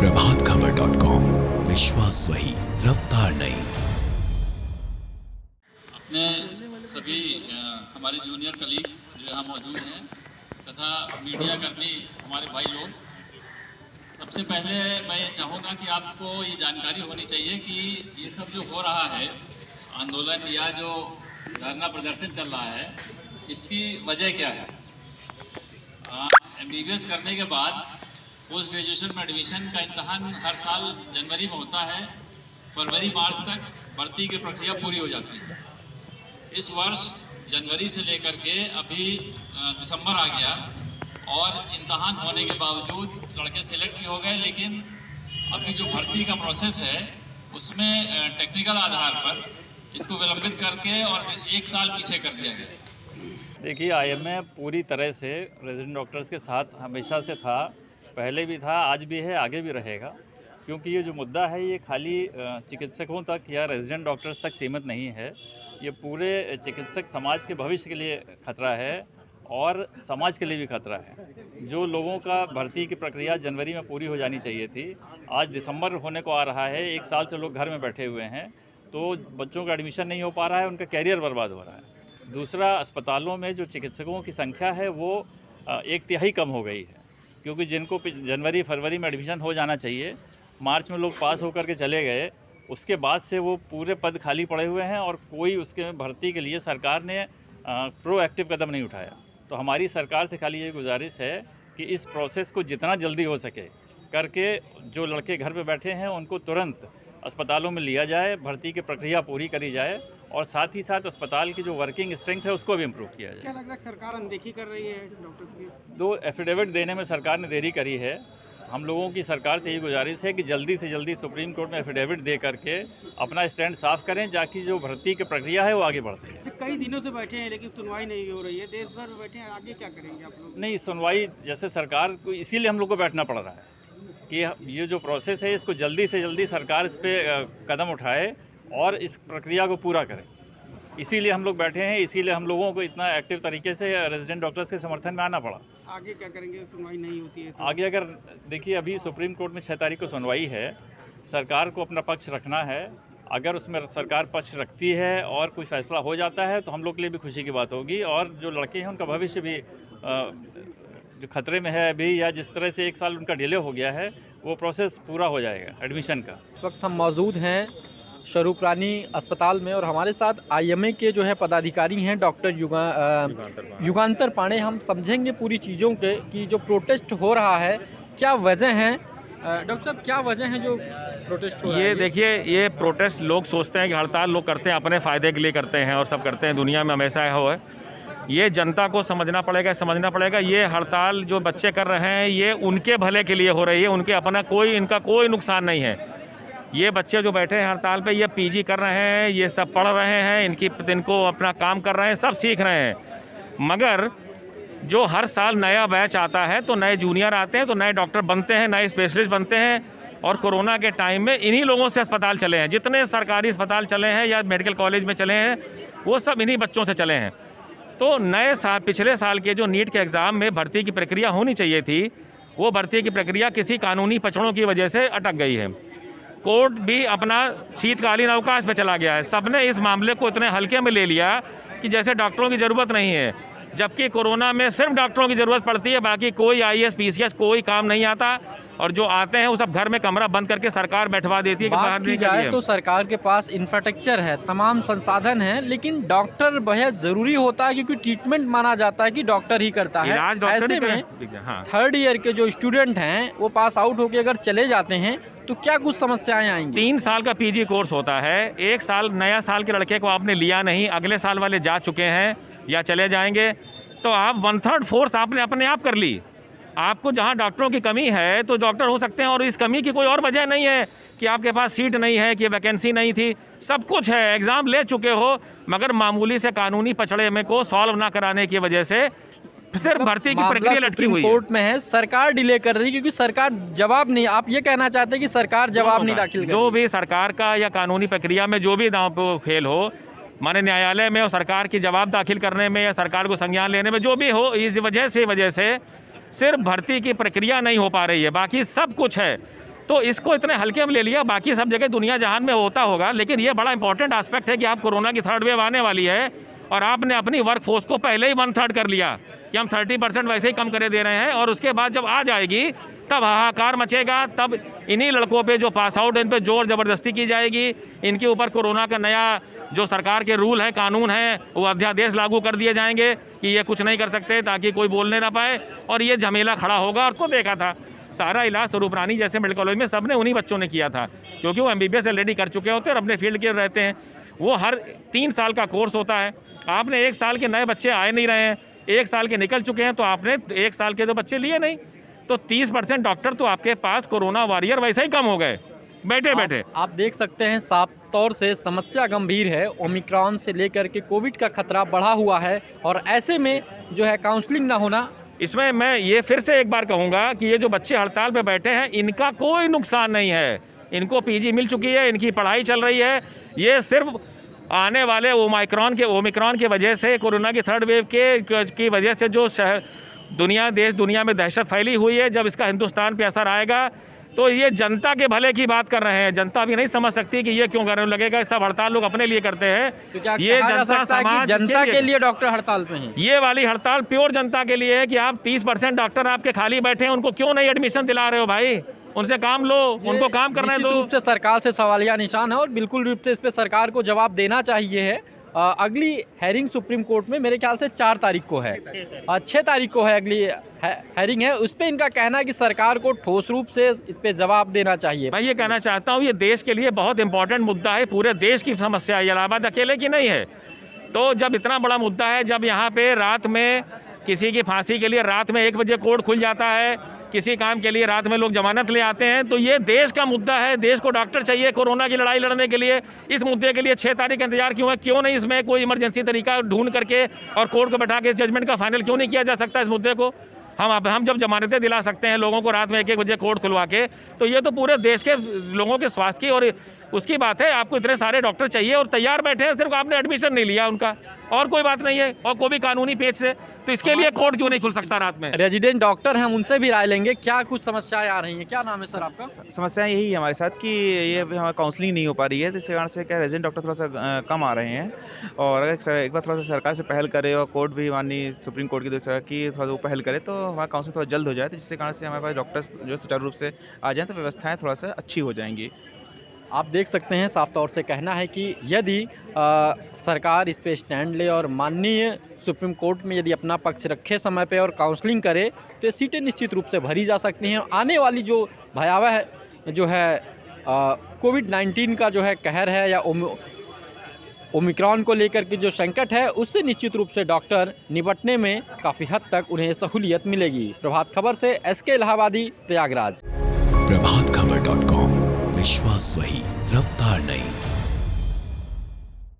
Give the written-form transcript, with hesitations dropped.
प्रभातखबर.com, विश्वास वही, रफ्तार नहीं। अपने सभी हमारे जूनियर कलीग जो यहाँ मौजूद हैं तथा मीडिया कर्मी हमारे भाई लोग, सबसे पहले मैं ये चाहूँगा कि आपको ये जानकारी होनी चाहिए कि ये सब जो हो रहा है आंदोलन या जो धरना प्रदर्शन चल रहा है, इसकी वजह क्या है। MBBS करने के बाद पोस्ट ग्रेजुएशन में एडमिशन का इम्तहान हर साल जनवरी में होता है। फरवरी मार्च तक भर्ती की प्रक्रिया पूरी हो जाती है। इस वर्ष जनवरी से लेकर के अभी दिसंबर आ गया और इम्तहान होने के बावजूद लड़के सिलेक्ट भी हो गए, लेकिन अभी जो भर्ती का प्रोसेस है उसमें टेक्निकल आधार पर इसको विलंबित करके और 1 साल पीछे कर दिया गया। देखिए, IMA पूरी तरह से रेजिडेंट डॉक्टर्स के साथ हमेशा से था, पहले भी था, आज भी है, आगे भी रहेगा। क्योंकि ये जो मुद्दा है ये खाली चिकित्सकों तक या रेजिडेंट डॉक्टर्स तक सीमित नहीं है, ये पूरे चिकित्सक समाज के भविष्य के लिए खतरा है और समाज के लिए भी खतरा है। जो लोगों का भर्ती की प्रक्रिया जनवरी में पूरी हो जानी चाहिए थी, आज दिसंबर होने को आ रहा है। 1 साल से लोग घर में बैठे हुए हैं, तो बच्चों का एडमिशन नहीं हो पा रहा है, उनका कैरियर बर्बाद हो रहा है। दूसरा, अस्पतालों में जो चिकित्सकों की संख्या है वो 1/3 कम हो गई है, क्योंकि जिनको जनवरी फरवरी में एडमिशन हो जाना चाहिए, मार्च में लोग पास होकर के चले गए, उसके बाद से वो पूरे पद खाली पड़े हुए हैं और कोई उसके भर्ती के लिए सरकार ने प्रोएक्टिव कदम नहीं उठाया। तो हमारी सरकार से खाली ये गुजारिश है कि इस प्रोसेस को जितना जल्दी हो सके करके जो लड़के घर पे बैठे हैं उनको तुरंत अस्पतालों में लिया जाए, भर्ती की प्रक्रिया पूरी करी जाए और साथ ही साथ अस्पताल की जो वर्किंग स्ट्रेंथ है उसको भी इम्प्रूव किया जाए। क्या लग रहा है सरकार अनदेखी कर रही है डॉक्टर्स की? 2 एफिडेविट देने में सरकार ने देरी करी है। हम लोगों की सरकार से ये गुजारिश है कि जल्दी से जल्दी सुप्रीम कोर्ट में एफिडेविट दे करके अपना स्टैंड साफ करें, ताकि जो भर्ती की प्रक्रिया है वो आगे बढ़ सके। कई दिनों से बैठे हैं लेकिन सुनवाई नहीं हो रही है, देश भर बैठे हैं, आगे क्या करेंगे आप लोग? नहीं, सुनवाई जैसे सरकार को, इसीलिए हम लोग को बैठना पड़ रहा है कि ये जो प्रोसेस है इसको जल्दी से जल्दी सरकार इस पर कदम उठाए और इस प्रक्रिया को पूरा करें। इसीलिए हम लोग बैठे हैं, इसीलिए हम लोगों को इतना एक्टिव तरीके से रेजिडेंट डॉक्टर्स के समर्थन में आना पड़ा। आगे क्या करेंगे, सुनवाई नहीं होती है तो? आगे अगर देखिए, अभी सुप्रीम कोर्ट में 6 तारीख को सुनवाई है, सरकार को अपना पक्ष रखना है। अगर उसमें सरकार पक्ष रखती है और कुछ फैसला हो जाता है तो हम लोग के लिए भी खुशी की बात होगी और जो लड़के हैं उनका भविष्य भी जो खतरे में है अभी, या जिस तरह से 1 साल उनका डिले हो गया है, वो प्रोसेस पूरा हो जाएगा एडमिशन का। इस वक्त हम मौजूद हैं स्वरूप रानी अस्पताल में और हमारे साथ IMA के जो है पदाधिकारी हैं डॉक्टर युगांतर पांडे। हम समझेंगे पूरी चीज़ों के कि जो प्रोटेस्ट हो रहा है क्या वजह है। डॉक्टर साहब, क्या वजह है जो प्रोटेस्ट हो रहा है? ये देखिए, ये प्रोटेस्ट लोग सोचते हैं कि हड़ताल लोग करते हैं अपने फ़ायदे के लिए करते हैं और सब करते हैं, दुनिया में हमेशा है। ये जनता को समझना पड़ेगा। ये हड़ताल जो बच्चे कर रहे हैं ये उनके भले के लिए हो रही है, उनके अपना इनका कोई नुकसान नहीं है। ये बच्चे जो बैठे हैं हड़ताल पे, ये PG कर रहे हैं, ये सब पढ़ रहे हैं, इनको अपना काम कर रहे हैं, सब सीख रहे हैं। मगर जो हर साल नया बैच आता है तो नए जूनियर आते हैं, तो नए डॉक्टर बनते हैं, नए स्पेशलिस्ट बनते हैं। और कोरोना के टाइम में इन्हीं लोगों से अस्पताल चले हैं, जितने सरकारी अस्पताल चले हैं या मेडिकल कॉलेज में चले हैं वो सब इन्हीं बच्चों से चले हैं। तो नए साल, पिछले साल के जो नीट के एग्ज़ाम में भर्ती की प्रक्रिया होनी चाहिए थी, वो भर्ती की प्रक्रिया किसी कानूनी पचड़ों की वजह से अटक गई है। कोर्ट भी अपना शीतकालीन अवकाश पे चला गया है। सबने इस मामले को इतने हल्के में ले लिया कि जैसे डॉक्टरों की ज़रूरत नहीं है, जबकि कोरोना में सिर्फ डॉक्टरों की ज़रूरत पड़ती है, बाकी कोई IAS PCS कोई काम नहीं आता। और जो आते हैं वो सब घर में कमरा बंद करके सरकार बैठवा देती है कि बाहर की जाए तो सरकार के पास इंफ्रास्ट्रक्चर है, तमाम संसाधन हैं, लेकिन डॉक्टर बेहद ज़रूरी होता है क्योंकि ट्रीटमेंट माना जाता है कि डॉक्टर ही करता है। ऐसे में 3rd ईयर के जो स्टूडेंट हैं वो पास आउट होकर अगर चले जाते हैं तो क्या कुछ समस्याएं आएंगी? 3 साल का PG कोर्स होता है, 1 साल नया साल के लड़के को आपने लिया नहीं, अगले साल वाले जा चुके हैं या चले जाएंगे, तो आप 1/3 फोर्स आपने अपने आप कर ली। आपको जहां डॉक्टरों की कमी है तो डॉक्टर हो सकते हैं और इस कमी की कोई और वजह नहीं है कि आपके पास सीट नहीं है, कि वैकेंसी नहीं थी, सब कुछ है, एग्ज़ाम ले चुके हो, मगर मामूली से कानूनी पचड़े में को सॉल्व ना कराने की वजह से सिर्फ भर्ती की प्रक्रिया लटकी हुई है। कोर्ट में है, सरकार डिले कर रही है क्योंकि सरकार जवाब नहीं, आप ये कहना चाहते हैं कि सरकार जवाब नहीं दाखिल कर, जो भी सरकार का या कानूनी प्रक्रिया में जो भी दांव पे खेल हो, माने न्यायालय में और सरकार की जवाब दाखिल करने में या सरकार को संज्ञान लेने में जो भी हो, इस वजह से सिर्फ भर्ती की प्रक्रिया नहीं हो पा रही है, बाकी सब कुछ है। तो इसको इतने हल्के में ले लिया। बाकी सब जगह दुनिया जहान में होता होगा, लेकिन ये बड़ा इंपॉर्टेंट एस्पेक्ट है कि आप कोरोना की थर्ड वेव आने वाली है और आपने अपनी वर्क फोर्स को पहले ही 1/3 कर लिया कि हम 30% वैसे ही कम करे दे रहे हैं, और उसके बाद जब आ जाएगी तब हाहाकार मचेगा। तब इन्हीं लड़कों पे जो पास आउट, इन पे जोर ज़बरदस्ती की जाएगी। इनके ऊपर कोरोना का नया जो सरकार के रूल है, कानून है, वो अध्यादेश लागू कर दिए जाएंगे कि ये कुछ नहीं कर सकते, ताकि कोई बोलने ना पाए, और ये झमेला खड़ा होगा। और को देखा था सारा इलाज स्वरूप रानी जैसे मेडिकल कॉलेज में सबने उन्हीं बच्चों ने किया था, क्योंकि वो MBBS ऑलरेडी कर चुके होते हैं और अपने फील्ड के रहते हैं। वो हर 3 साल का कोर्स होता है। आपने 1 साल के नए बच्चे आए नहीं रहे हैं, 1 साल के निकल चुके हैं, तो आपने 1 साल के तो बच्चे लिए नहीं, तो 30% डॉक्टर तो आपके पास कोरोना वॉरियर वैसे ही कम हो गए बैठे बैठे। आप देख सकते हैं साफ तौर से समस्या गंभीर है। ओमिक्रॉन से लेकर के कोविड का खतरा बढ़ा हुआ है, और ऐसे में जो है काउंसलिंग ना होना, इसमें मैं ये फिर से एक बार कहूँगा कि ये जो बच्चे हड़ताल पे बैठे हैं, इनका कोई नुकसान नहीं है। इनको PG मिल चुकी है, इनकी पढ़ाई चल रही है। ये सिर्फ आने वाले ओमिक्रॉन के वजह से, कोरोना की थर्ड वेव की वजह से जो देश दुनिया में दहशत फैली हुई है, जब इसका हिंदुस्तान पे असर आएगा तो ये जनता के भले की बात कर रहे हैं। जनता भी नहीं समझ सकती कि ये क्यों करने लगेगा। सब हड़ताल लोग अपने लिए करते हैं। तो क्या ये कहा जा जनता सकता है कि समाज जनता के लिए डॉक्टर हड़ताल पे हैं? ये वाली हड़ताल प्योर जनता के लिए है कि आप 30% डॉक्टर आपके खाली बैठे हैं, उनको क्यों नहीं एडमिशन दिला रहे हो भाई? उनसे काम लो, उनको काम करने निश्चित दो। रूप से सरकार से सवालिया निशान है, और बिल्कुल रूप से इस पे सरकार को जवाब देना चाहिए है। अगली हेयरिंग सुप्रीम कोर्ट में मेरे ख्याल से 4 तारीख को है, 6 तारीख को है अगली हेयरिंग है। उस पर इनका कहना है कि सरकार को ठोस रूप से इस पे जवाब देना चाहिए। मैं ये कहना चाहता हूँ, ये देश के लिए बहुत इंपॉर्टेंट मुद्दा है, पूरे देश की समस्या है, इलाहाबाद अकेले की नहीं है। तो जब इतना बड़ा मुद्दा है, जब यहाँ पे रात में किसी की फांसी के लिए रात में 1 बजे कोर्ट खुल जाता है, किसी काम के लिए रात में लोग जमानत ले आते हैं, तो ये देश का मुद्दा है। देश को डॉक्टर चाहिए कोरोना की लड़ाई लड़ने के लिए। इस मुद्दे के लिए 6 तारीख का इंतजार क्यों है? क्यों नहीं इसमें कोई इमरजेंसी तरीका ढूंढ करके और कोर्ट को बैठा के जजमेंट का फाइनल क्यों नहीं किया जा सकता इस मुद्दे को? हम जब जमानतें दिला सकते हैं लोगों को रात में 1-1 बजे कोर्ट खुलवा के, तो ये तो पूरे देश के लोगों के स्वास्थ्य की और उसकी बात है। आपको इतने सारे डॉक्टर चाहिए और तैयार बैठे हैं, सिर्फ आपने एडमिशन नहीं लिया उनका, और कोई बात नहीं है, और कोई भी कानूनी पेज से। तो इसके लिए कोर्ट क्यों नहीं खुल सकता रात में? रेजिडेंट डॉक्टर हैं, हम उनसे भी राय लेंगे। क्या कुछ समस्याएं आ रही हैं? क्या नाम है सर आपका? समस्या यही है हमारे साथ कि ये हमारी काउंसलिंग नहीं हो पा रही है, जिसके कारण से क्या रेजिडेंट डॉक्टर थोड़ा सा कम आ रहे हैं। और अगर एक बार थोड़ा सा सरकार से पहल करे और कोर्ट भी माननीय सुप्रीम कोर्ट की तरफ की थोड़ा सा वो पहल करे, तो हमारा काउंसलिंग थोड़ा जल्द हो जाए, तो जिसके कारण से हमारे पास डॉक्टर्स जो सुचारू रूप से आ जाएँ, तो व्यवस्थाएँ थोड़ा सा अच्छी हो जाएंगी। आप देख सकते हैं साफ तौर से कहना है कि यदि सरकार इस पे स्टैंड ले और माननीय सुप्रीम कोर्ट में यदि अपना पक्ष रखे समय पे और काउंसलिंग करे, तो ये सीटें निश्चित रूप से भरी जा सकती हैं। आने वाली जो भयावह जो है कोविड-19 का जो है कहर है, या ओमिक्रॉन को लेकर के जो संकट है, उससे निश्चित रूप से डॉक्टर निपटने में काफ़ी हद तक उन्हें सहूलियत मिलेगी। प्रभात खबर से SK इलाहाबादी, प्रयागराज। प्रभातखबर.com, विश्वास वही, रफ्तार नहीं।